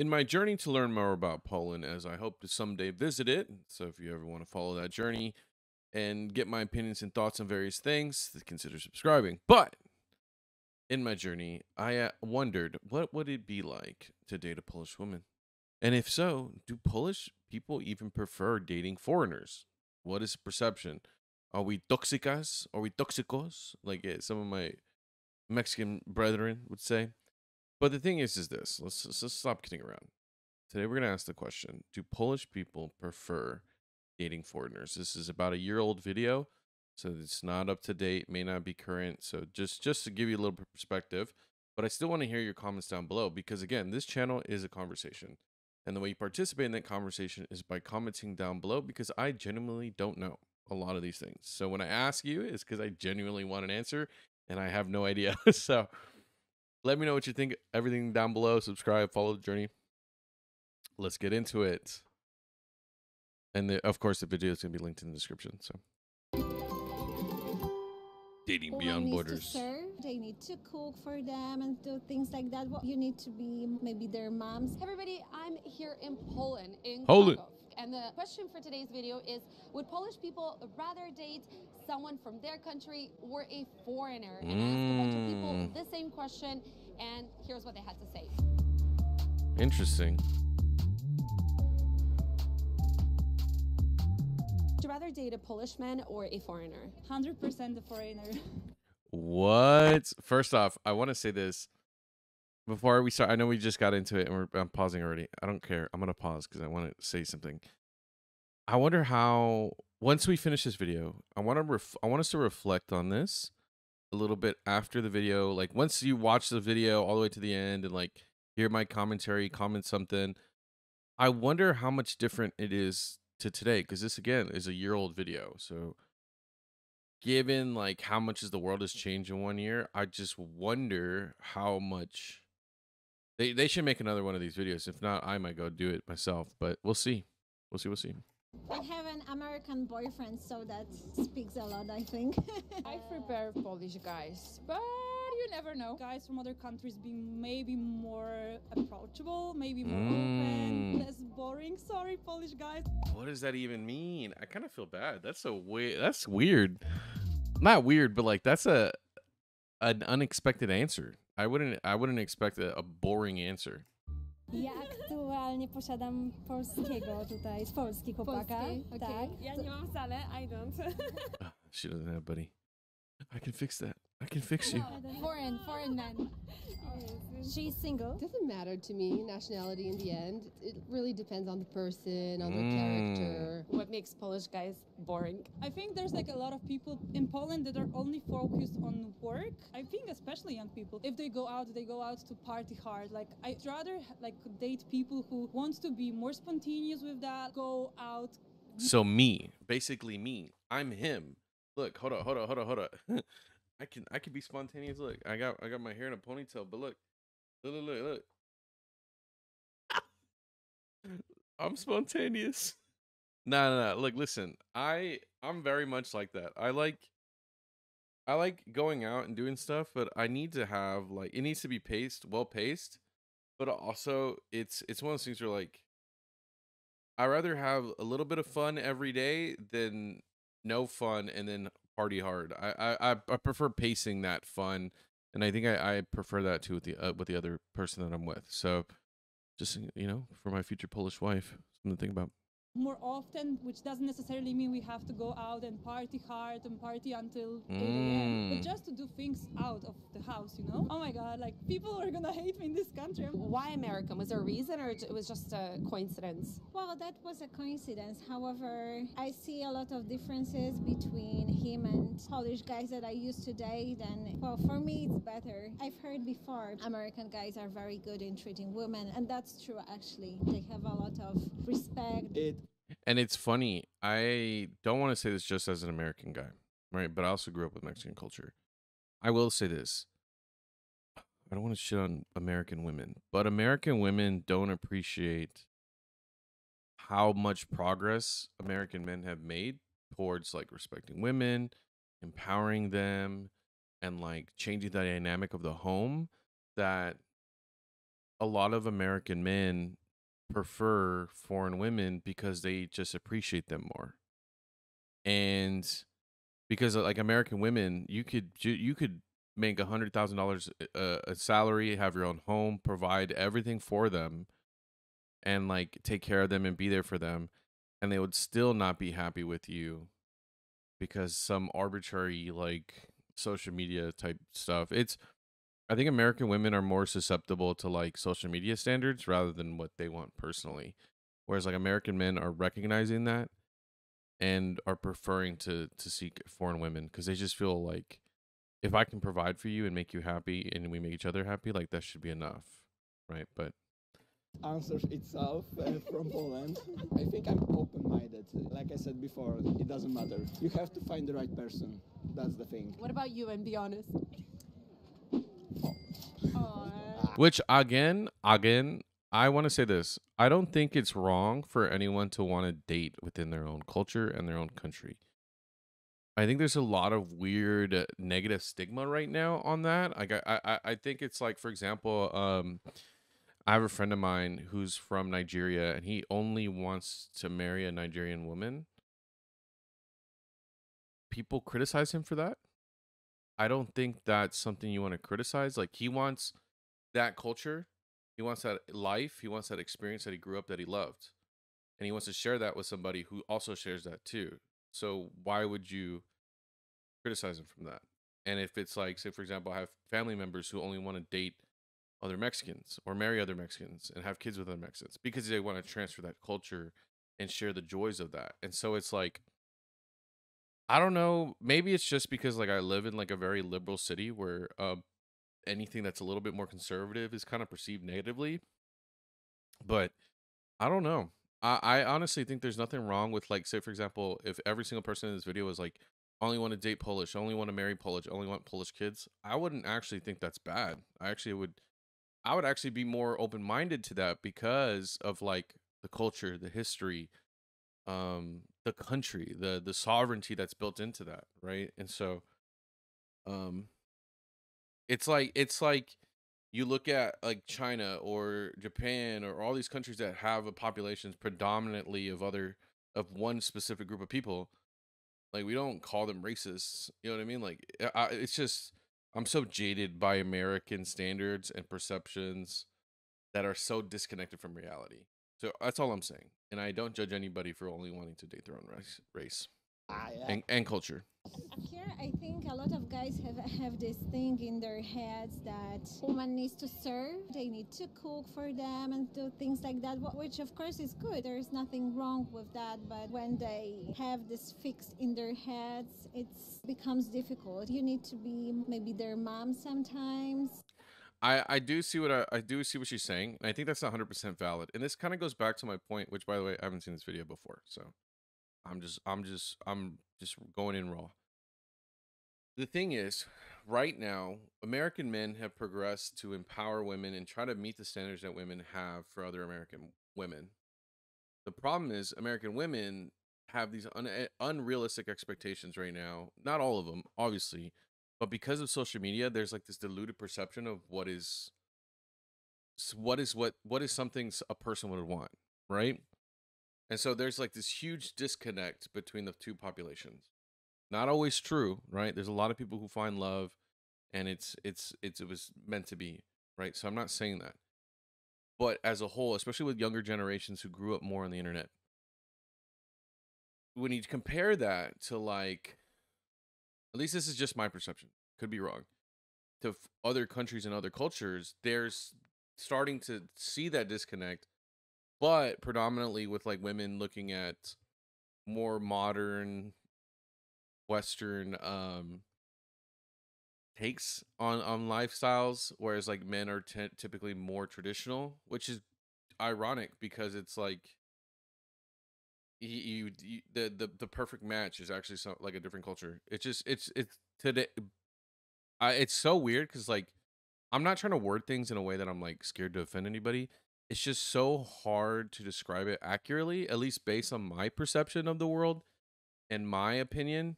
In my journey to learn more about Poland, as I hope to someday visit it, so if you ever want to follow that journey and get my opinions and thoughts on various things, consider subscribing. But in my journey, I wondered what would it be like to date a Polish woman? And if so, do Polish people even prefer dating foreigners? What is the perception? Are we toxicas? Are we toxicos? Like some of my Mexican brethren would say. But the thing is this. Let's stop kidding around. Today we're going to ask the question, do Polish people prefer dating foreigners? This is about a year-old video, so it's not up to date, may not be current. So just to give you a little perspective, but I still want to hear your comments down below because, again, this channel is a conversation. And the way you participate in that conversation is by commenting down below because I genuinely don't know a lot of these things. So when I ask you, it's because I genuinely want an answer and I have no idea. So let me know what you think. Everything down below. Subscribe, follow the journey. Let's get into it. And of course, the video is going to be linked in the description. So, dating beyond borders. To serve. They need to cook for them and do things like that. Well, you need to be maybe their moms. Hey everybody, I'm here in Poland, in Poland. Kraków. And the question for today's video is, would Polish people rather date someone from their country or a foreigner? And I asked a bunch of people the same question, and here's what they had to say. Interesting. Would you rather date a Polish man or a foreigner? 100% the foreigner. What? First off, I want to say this before we start. I know we just got into it and I'm pausing already. I don't care. I'm going to pause because I want to say something. I wonder how, once we finish this video, I want us to reflect on this a little bit after the video. Like once you watch the video all the way to the end and like hear my commentary, comment something, I wonder how much different it is to today. Because this, again, is a year-old video. So given like how much the world has changed in 1 year, I just wonder how much they should make another one of these videos. If not, I might go do it myself, but we'll see. We'll see. I have an American boyfriend, so that speaks a lot, I think. I prefer Polish guys, but you never know. Guys from other countries being maybe more approachable, maybe more open, less boring. Sorry, Polish guys. What does that even mean? I kind of feel bad. That's so weird. That's weird. Not weird, but like that's an unexpected answer. I wouldn't expect a boring answer. Ja aktualnie posiadam polskiego tutaj, z Polski chłopaka. Okay. Tak. Ja nie mam wcale, I don't. She doesn't have, buddy. I can fix that. I can fix you. Foreign man. She's single. Doesn't matter to me, nationality in the end. It really depends on the person, on their character. What makes Polish guys boring? I think there's like a lot of people in Poland that are only focused on work. I think especially young people. If they go out to party hard. Like I'd rather like date people who want to be more spontaneous with that, go out. So basically me. I'm him. Look, hold up. I can be spontaneous. Look, I got my hair in a ponytail, but look. I'm spontaneous. No. Look, listen. I'm very much like that. I like going out and doing stuff, but I need to have like it needs to be well paced, but also it's one of those things where like I rather have a little bit of fun every day than no fun and then party hard. I prefer pacing that fun, and I think I prefer that too with the other person that I'm with. So just for my future Polish wife, something to think about. More often, which doesn't necessarily mean we have to go out and party hard and party until 8 a.m. But just to do things out of the house, Oh my God, like people are gonna hate me in this country. Why American? Was there a reason or it was just a coincidence? Well, that was a coincidence. However, I see a lot of differences between him and Polish guys that I used to date. And well, for me, it's better. I've heard before, American guys are very good in treating women. And that's true, actually. They have a lot of respect. And it's funny, I don't want to say this just as an American guy, right? But I also grew up with Mexican culture. I will say this. I don't want to shit on American women, but American women don't appreciate how much progress American men have made towards like respecting women, empowering them, and like changing the dynamic of the home, that a lot of American men prefer foreign women because they just appreciate them more. And because like American women, you could make $100,000 a salary, have your own home, provide everything for them, and like take care of them and be there for them, and they would still not be happy with you because some arbitrary like social media type stuff. I think American women are more susceptible to like social media standards rather than what they want personally. Whereas like American men are recognizing that and are preferring to seek foreign women because they just feel like if I can provide for you and make you happy and we make each other happy, like that should be enough, right? But answers itself from Poland. I think I'm open-minded. Like I said before, it doesn't matter. You have to find the right person. That's the thing. What about you, and be honest? which again, I want to say this. I don't think it's wrong for anyone to want to date within their own culture and their own country. I think there's a lot of weird negative stigma right now on that. Like I think it's like, for example, I have a friend of mine who's from Nigeria and he only wants to marry a Nigerian woman. People criticize him for that. I don't think that's something you want to criticize. Like he wants that culture. He wants that life. He wants that experience that he grew up, that he loved. And he wants to share that with somebody who also shares that too. So why would you criticize him from that? And if it's like, say, for example, I have family members who only want to date other Mexicans or marry other Mexicans and have kids with other Mexicans because they want to transfer that culture and share the joys of that. And so it's like, I don't know, maybe it's just because like I live in like a very liberal city where anything that's a little bit more conservative is kind of perceived negatively. But I don't know. I honestly think there's nothing wrong with, like, say, for example, if every single person in this video was like, only want to date Polish, only want to marry Polish, only want Polish kids. I wouldn't actually think that's bad. I would actually be more open-minded to that because of like the culture, the history, the country, the sovereignty that's built into that, right? And so it's like you look at like China or Japan or all these countries that have a population predominantly of one specific group of people. Like we don't call them racists, you know what I mean? Like it's just I'm so jaded by American standards and perceptions that are so disconnected from reality. So that's all I'm saying. And I don't judge anybody for only wanting to date their own race and culture. Here, I think a lot of guys have this thing in their heads that woman needs to serve, they need to cook for them and do things like that, which of course is good. There's nothing wrong with that, but when they have this fixed in their heads, it becomes difficult. You need to be maybe their mom sometimes. I do see what she's saying, and I think that's 100% valid. And this kind of goes back to my point, which by the way, I haven't seen this video before, so I'm just going in raw. The thing is, right now, American men have progressed to empower women and try to meet the standards that women have for other American women. The problem is American women have these unrealistic expectations right now. Not all of them, obviously, but because of social media, there's like this diluted perception of what is something a person would want, right? And so there's like this huge disconnect between the two populations. Not always true, right? There's a lot of people who find love and it was meant to be, right? So I'm not saying that. But as a whole, especially with younger generations who grew up more on the internet, when you compare that to like, at least this is just my perception, could be wrong, to other countries and other cultures, there's starting to see that disconnect, but predominantly with like women looking at more modern Western takes on lifestyles, whereas like men are typically more traditional, which is ironic because it's like the perfect match is actually like a different culture. It's today. It's so weird because like I'm not trying to word things in a way that I'm like scared to offend anybody. It's just so hard to describe it accurately, at least based on my perception of the world and my opinion,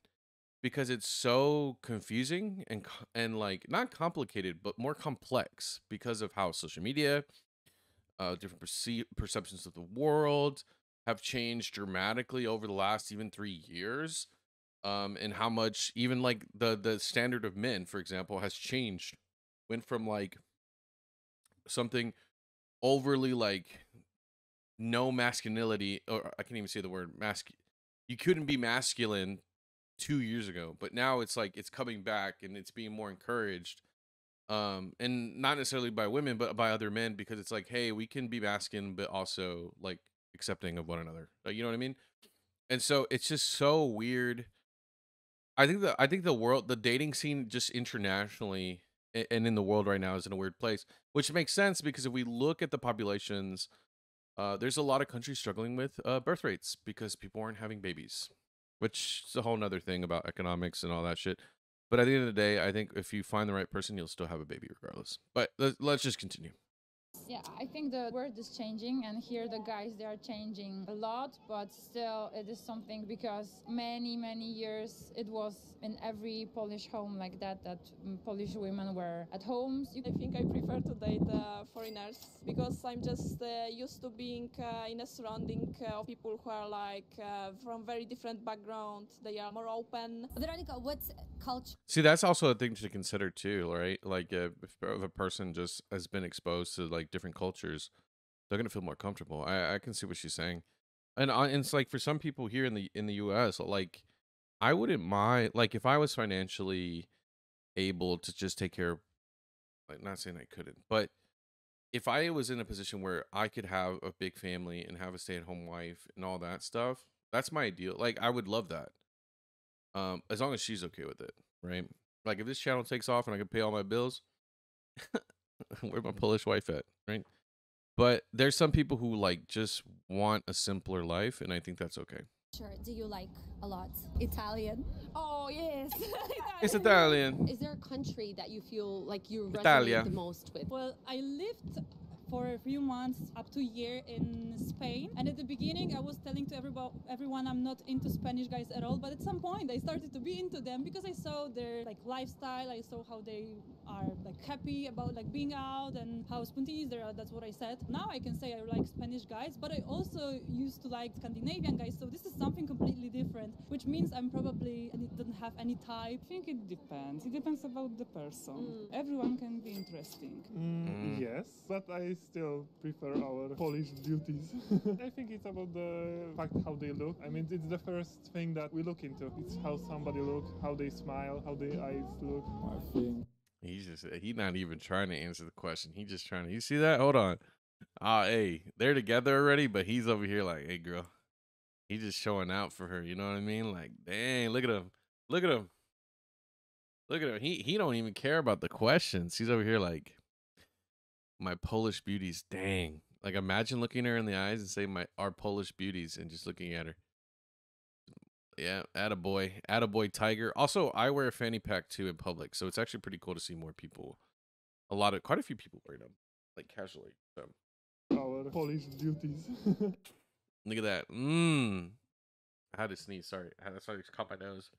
because it's so confusing and like not complicated but more complex because of how social media different perceptions of the world have changed dramatically over the last even 3 years. And how much even like the standard of men, for example, has changed. Went from like something overly like no masculinity, or I can't even say the word you couldn't be masculine 2 years ago, but now it's like it's coming back and it's being more encouraged. And not necessarily by women, but by other men, because it's like, hey, we can be masculine, but also like accepting of one another. You know what I mean? And so it's just so weird. I think the world, the dating scene, just internationally and in the world right now, is in a weird place, which makes sense because if we look at the populations, there's a lot of countries struggling with birth rates because people aren't having babies, which is a whole nother thing about economics and all that shit. But at the end of the day, I think if you find the right person, you'll still have a baby regardless. But let's just continue. Yeah, I think the world is changing, and here the guys, they are changing a lot, but still it is something because many years it was in every Polish home like that Polish women were at homes. I think I prefer to date foreigners because I'm just used to being in a surrounding of people who are like from very different backgrounds. They are more open. Veronica, what's culture? See, that's also a thing to consider too, right? Like if a person just has been exposed to like different cultures, they're gonna feel more comfortable. I can see what she's saying, and it's like for some people here in the U.S., like I wouldn't mind, like if I was financially able to just take care of, like not saying I couldn't, but if I was in a position where I could have a big family and have a stay-at-home wife and all that stuff, that's my ideal. Like I would love that. As long as she's okay with it, right? Like if this channel takes off and I can pay all my bills, where's my Polish wife at, right? But there's some people who like just want a simpler life, and I think that's okay. Sure. Do you like a lot? Italian? Oh yes. It's Italian. Is there a country that you feel like you Italia. resonate the most with? Well, I lived for a few months up to a year in Spain, and at the beginning I was telling to everyone I'm not into Spanish guys at all, but at some point I started to be into them because I saw their like lifestyle, I saw how they are like happy about like being out and how spontaneous they are. That's what I said. Now I can say I like Spanish guys, but I also used to like Scandinavian guys, so this is something completely different, which means I don't have any type. I think it depends. It depends about the person. Everyone can be interesting. Yes, but I still prefer our Polish beauties. I think it's about the fact how they look. I mean, it's the first thing that we look into. It's how somebody looks, how they smile, how their eyes look. I think He's not even trying to answer the question. He's just trying to, you see that? Hold on. Hey, they're together already, but he's over here like, hey girl. He's just showing out for her, you know what I mean? Like, dang, look at him. Look at him. Look at him. He don't even care about the questions. He's over here like, my Polish beauties, dang. Like imagine looking her in the eyes and saying our Polish beauties and just looking at her. Yeah, attaboy tiger. Also, I wear a fanny pack too in public, so it's actually pretty cool to see more people. Quite a few people wearing them, like casually. So. Our Polish beauties. Look at that. I had to sneeze. Sorry, that's why I just caught my nose.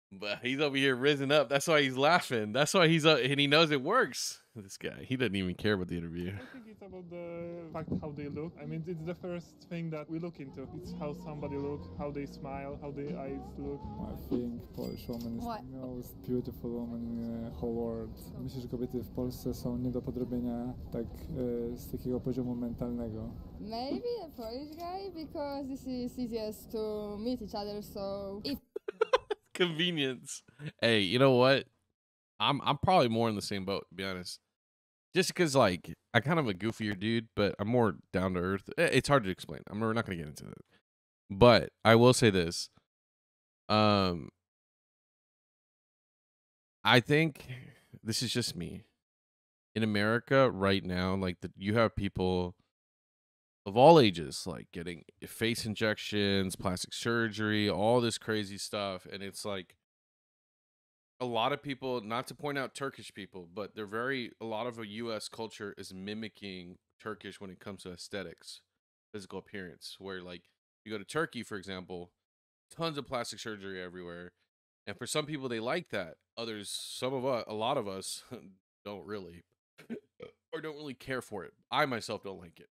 But he's over here risen up. That's why he's laughing. That's why he's and he knows it works. This guy, he doesn't even care about the interview. I think it's about the fact how they look. I mean, it's the first thing that we look into. It's how somebody looks, how they smile, how their eyes look. I think Polish woman is the most beautiful woman in the whole world. Myślę, że kobiety w Polsce są nie do podrobienia tak z takiego poziomu mentalnego. Maybe a Polish guy because this is easiest to meet each other. So convenience. Hey, you know what? I'm probably more in the same boat, to be honest. Just because, like, I kind of a goofier dude, but I'm more down to earth. It's hard to explain. We're not going to get into it. But I will say this. I think this is just me. In America right now, like, you have people of all ages, like, getting face injections, plastic surgery, all this crazy stuff. And it's like, a lot of people, not to point out Turkish people, but a lot of a U.S. culture is mimicking Turkish when it comes to aesthetics, physical appearance, where like you go to Turkey, for example, tons of plastic surgery everywhere. And for some people, they like that. Others, a lot of us don't really, or don't really care for it. I myself don't like it.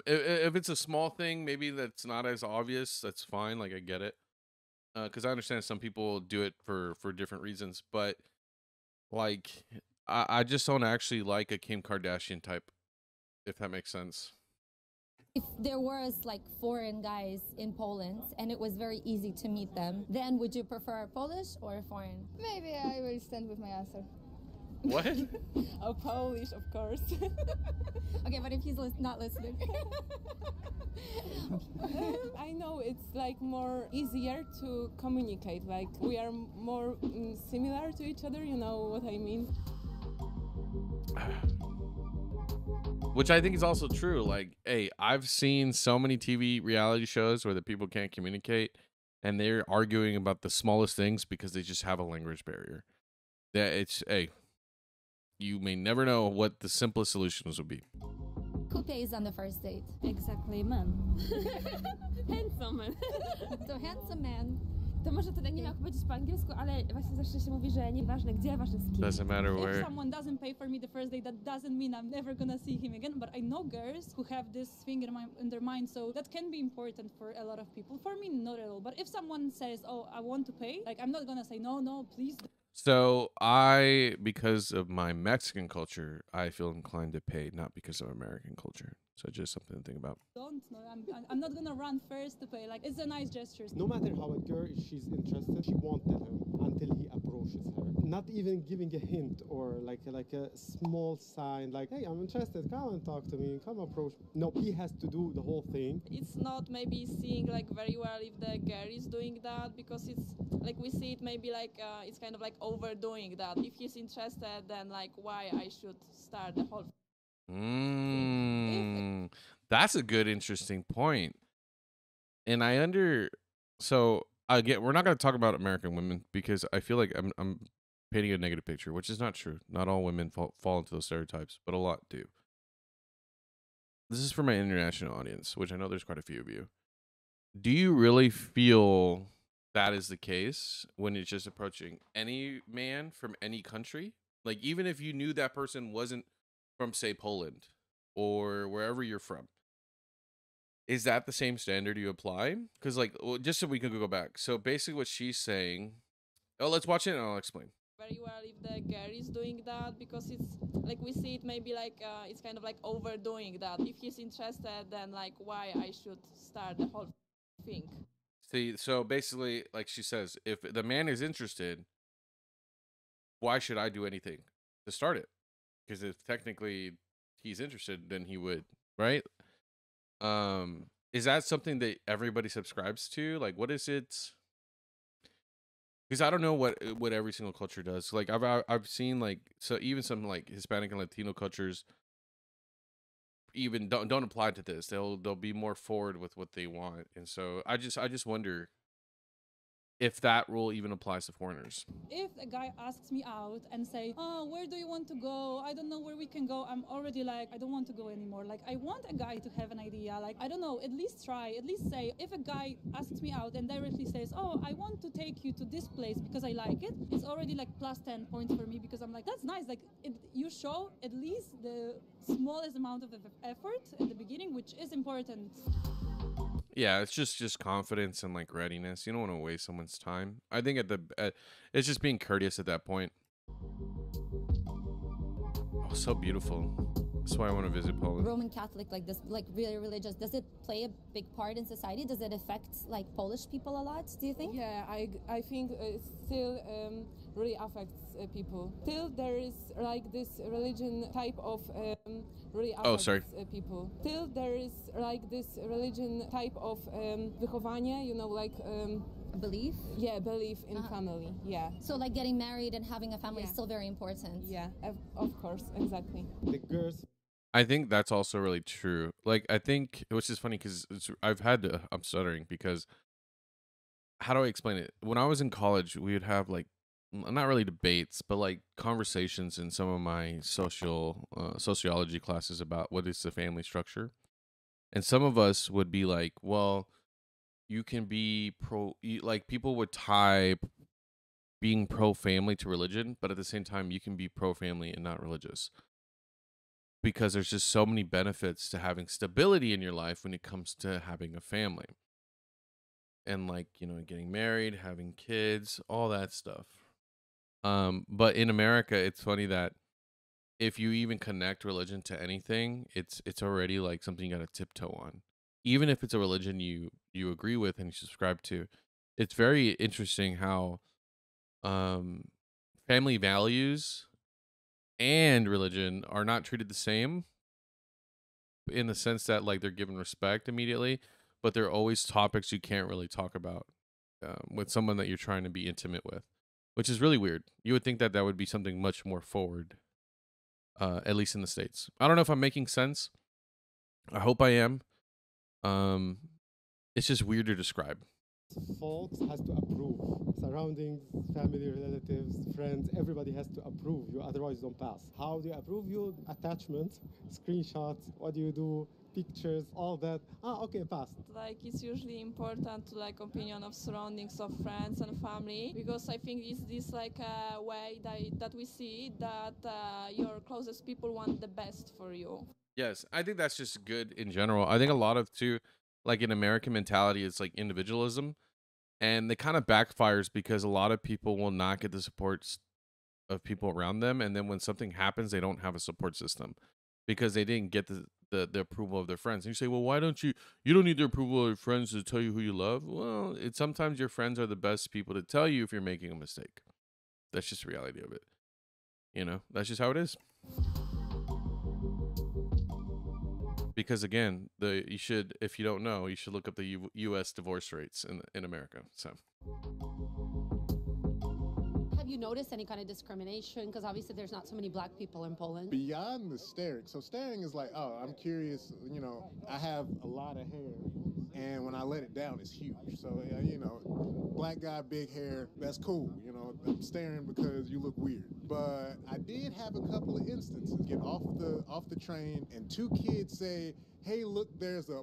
If it's a small thing, maybe that's not as obvious. That's fine. Like I get it, because I understand some people do it for different reasons. But like, I just don't actually like a Kim Kardashian type, if that makes sense. If there was like foreign guys in Poland and it was very easy to meet them, then would you prefer Polish or foreign? Maybe I will stand with my answer. What? Oh, Polish, of course. Okay, but if he's not listening. I know it's like more easier to communicate. Like we are more similar to each other. You know what I mean? Which I think is also true. Like, hey, I've seen so many TV reality shows where the people can't communicate and they're arguing about the smallest things because they just have a language barrier. That it's, hey, you may never know what the simplest solutions would be. Who pays on the first date? Exactly, man. Handsome man. So handsome man. To może tyle nie miał powiedzieć po angielsku, ale właśnie zawsze się mówi, że nieważne gdzie, ważne z kim. Doesn't matter If where. someone doesn't pay for me the first day, that doesn't mean I'm never gonna see him again. But I know girls who have this thing in their mind, so that can be important for a lot of people. For me, not at all. But if someone says, "Oh, I want to pay," like I'm not gonna say no, please. So because of my Mexican culture, I feel inclined to pay, not because of American culture. So just something to think about. Don't know. I'm not gonna run first to pay. Like it's a nice gesture. No matter how a girl, if she's interested, she won't tell him until he approaches her. Not even giving a hint or like a small sign, like, hey, I'm interested. Come and talk to me. Come approach. No, he has to do the whole thing. It's not maybe seeing like very well if the girl is doing that, because it's like we see it maybe like it's kind of like overdoing that. If he's interested, then like why I should start the whole. That's a good, interesting point. And so again, we're not going to talk about American women because I feel like I'm painting a negative picture, which is not true. Not all women fall into those stereotypes, but a lot do. This is for my international audience, which I know there's quite a few of you. Do you really feel that is the case when it's just approaching any man from any country? Like, even if you knew that person wasn't from, say, Poland or wherever you're from, is that the same standard you apply? Because, like, well, just so we can go back. So basically what she's saying, let's watch it and I'll explain. Very well if the girl is doing that, because it's like we see it maybe like it's kind of like overdoing that. If he's interested, then like why I should start the whole thing. See, so basically, like she says, if the man is interested, why should I do anything to start it? Because if technically he's interested, then he would, right? Is that something that everybody subscribes to? Like, what is it? Because I don't know what every single culture does. Like, I've seen, like, so even some like Hispanic and Latino cultures even don't apply to this. They'll be more forward with what they want, and so I just wonder if that rule even applies to foreigners. If a guy asks me out and say, "Oh, where do you want to go? I don't know where we can go," I'm already like, I don't want to go anymore. Like, I want a guy to have an idea. Like, I don't know, at least try, at least say. If a guy asks me out and directly says, "Oh, I want to take you to this place because I like it," it's already like plus 10 points for me, because I'm like, that's nice. Like, you show at least the smallest amount of effort at the beginning, which is important. Yeah, it's just confidence and like readiness. You don't want to waste someone's time. I think it's just being courteous at that point. Oh, so beautiful. That's why I want to visit Poland. Roman Catholic, like this, like really religious. Does it play a big part in society? Does it affect like Polish people a lot? Do you think? Yeah, I think it still really affects people. Still, there is like this religion type of really affects people. Still, there is like this religion type of wychowanie. You know, like. Belief? Yeah, belief in family. Yeah. So like getting married and having a family is still very important. Yeah, of course, exactly. The girls. I think that's also really true. Like, I think, which is funny because I'm stuttering because, how do I explain it? When I was in college, we would have like, not really debates, but like conversations in some of my sociology classes about what is the family structure. And some of us would be like, well, you can be like people would tie being pro-family to religion, but at the same time, you can be pro-family and not religious. Because there's just so many benefits to having stability in your life when it comes to having a family. And like, you know, getting married, having kids, all that stuff. But in America, it's funny that if you even connect religion to anything, it's already like something you got to tiptoe on. Even if it's a religion you agree with and you subscribe to. It's very interesting how family values and religion are not treated the same, in the sense that like they're given respect immediately, but they're always topics you can't really talk about with someone that you're trying to be intimate with, which is really weird. You would think that that would be something much more forward, at least in the States. I don't know if I'm making sense. I hope I am. It's just weird to describe. Folks has to approve. Surroundings, family, relatives, friends, everybody has to approve you, otherwise you don't pass. How do you approve you? Attachments, screenshots, what do you do? Pictures, all that. Okay, passed. Like it's usually important to like opinion of surroundings of friends and family, because I think it's this like a way that we see that your closest people want the best for you. Yes, I think that's just good in general. I think a lot of too, like in American mentality, it's like individualism, and it kind of backfires because a lot of people will not get the supports of people around them, and then when something happens, they don't have a support system because they didn't get the approval of their friends. And you say, well, why don't you don't need the approval of your friends to tell you who you love? Well, it's sometimes your friends are the best people to tell you if you're making a mistake. That's just the reality of it. You know, that's just how it is. Because again, you should, if you don't know, you should look up the U.S. divorce rates in America. So, have you noticed any kind of discrimination? Because obviously there's not so many black people in Poland. Beyond the staring, so staring is like, oh, I'm curious. You know, I have a lot of hair, and when I let it down, it's huge. So you know, black guy, big hair, that's cool. You know, I'm staring because you look weird. But I did have a couple of instances. Get off the train, and two kids say, "Hey, look, there's a,"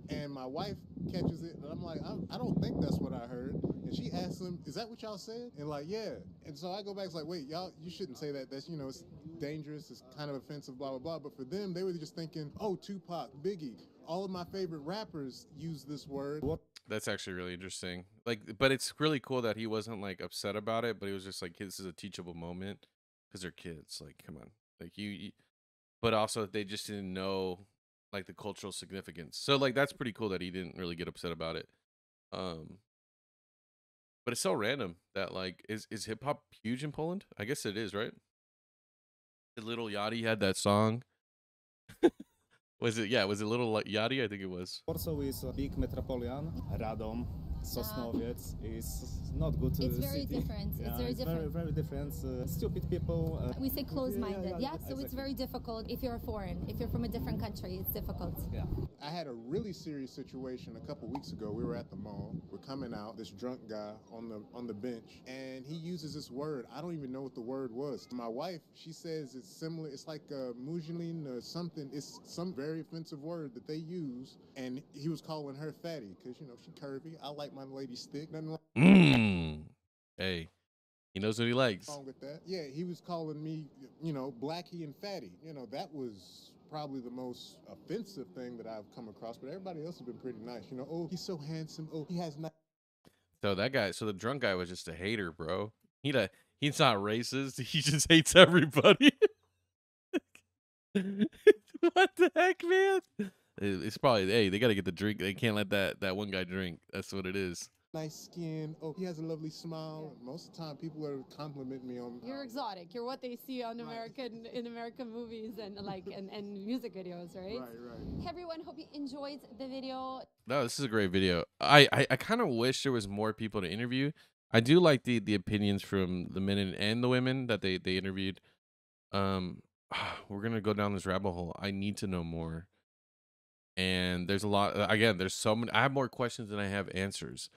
and my wife catches it, and I'm like, I don't think that's what I heard. And she asks them, "Is that what y'all said?" And like, yeah. And so I go back, it's like, wait, y'all, you shouldn't say that. That's, you know, it's dangerous. It's kind of offensive, blah, blah, blah. But for them, they were just thinking, oh, Tupac, Biggie, all of my favorite rappers use this word. That's actually really interesting. Like, but it's really cool that he wasn't like upset about it, but he was just like, this is a teachable moment because they're kids. Like, come on, like you, but also they just didn't know like the cultural significance. So like, that's pretty cool that he didn't really get upset about it. But it's so random that like, is hip hop huge in Poland? I guess it is, right? The Little Yachty had that song. Was it? Yeah, was it Little Yachty? I think it was. Warsaw is a big metropolitan. Radom, Sosnowiec is not good. It's very city. different. Yeah, it's very different. Very different. Stupid people. We say closed-minded. Yeah, so exactly. it's very difficult if you're foreign. If you're from a different country, it's difficult. Yeah. I had a really serious situation a couple weeks ago. We were at the mall. We're coming out. This drunk guy on the bench, and he uses this word. I don't even know what the word was. My wife, she says it's similar. It's like mujlin or something. It's some very offensive word that they use, and he was calling her fatty because, you know, she curvy. I like my ladies thick. Nothing wrong. Hey, he knows what he likes. Wrong with that. Yeah, he was calling me, you know, blackie and fatty. You know, that was probably the most offensive thing that I've come across, but everybody else has been pretty nice. You know, oh, he's so handsome. Oh, he has nice. So that guy, so the drunk guy was just a hater, bro. He's not racist. He just hates everybody. What the heck, man? It's probably, hey, they got to get the drink. They can't let that one guy drink. That's what it is. Nice skin. Oh, he has a lovely smile. Most of the time, people are complimenting me on. You're exotic. You're what they see on American movies and like and music videos, right? Right. Hey everyone, hope you enjoyed the video. No, this is a great video. I kind of wish there was more people to interview. I do like the opinions from the men and the women that they interviewed. We're gonna go down this rabbit hole. I need to know more. And there's a lot. Again, there's so many. I have more questions than I have answers.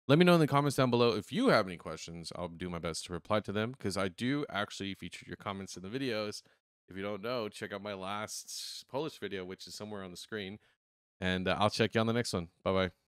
Let me know in the comments down below if you have any questions. I'll do my best to reply to them because I do actually feature your comments in the videos. If you don't know, check out my last Polish video, which is somewhere on the screen. And I'll check you on the next one. Bye-bye.